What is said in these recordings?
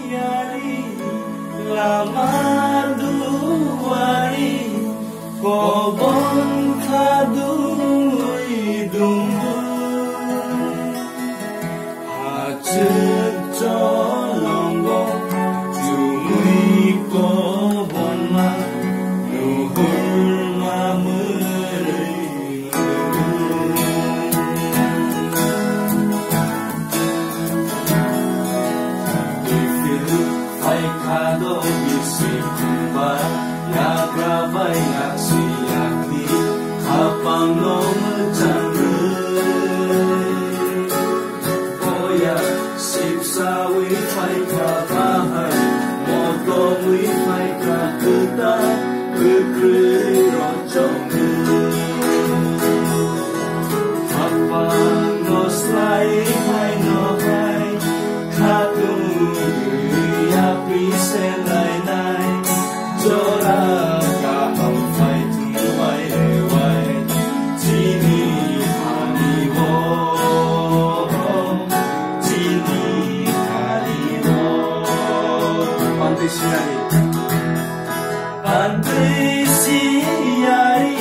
siari lama duari kobon kadui dumbu hajat colonggo jumui kobon ma nuhur mameri kado bisi kumba ya grabai aksi yakni kapang no mecangre oya sipsa wi fai ka bahai moto wi fai ka kita kekre rojong apa no slai hai no hai katung se lai nai chora ka hum phai tu wai re wai chi ni hani wo chi ni hani wo Pantisiari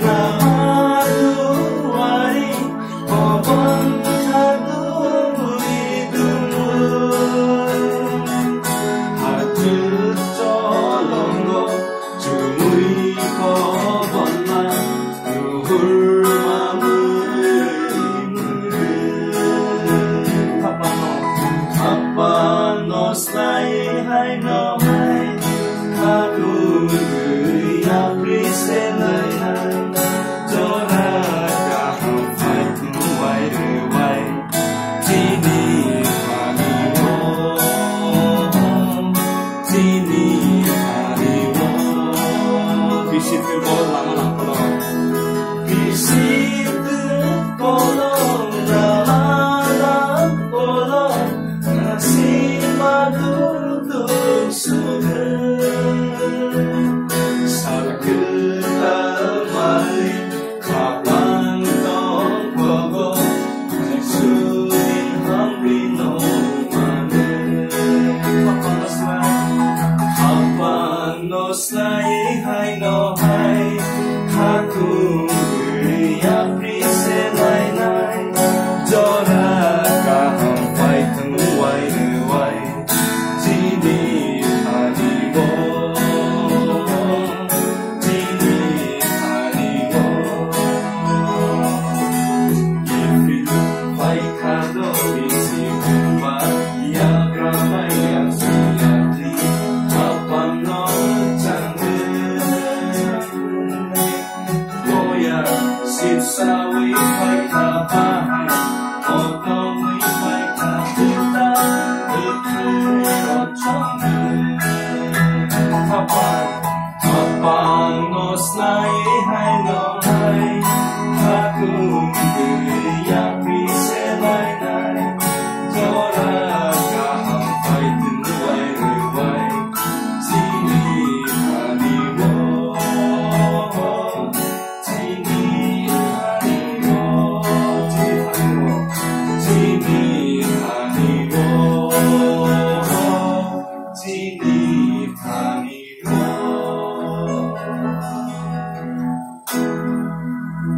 namaduari obon kadui dumur colonggo jumui kobon ma nuhur mamuri apa no slai hai no hai kadu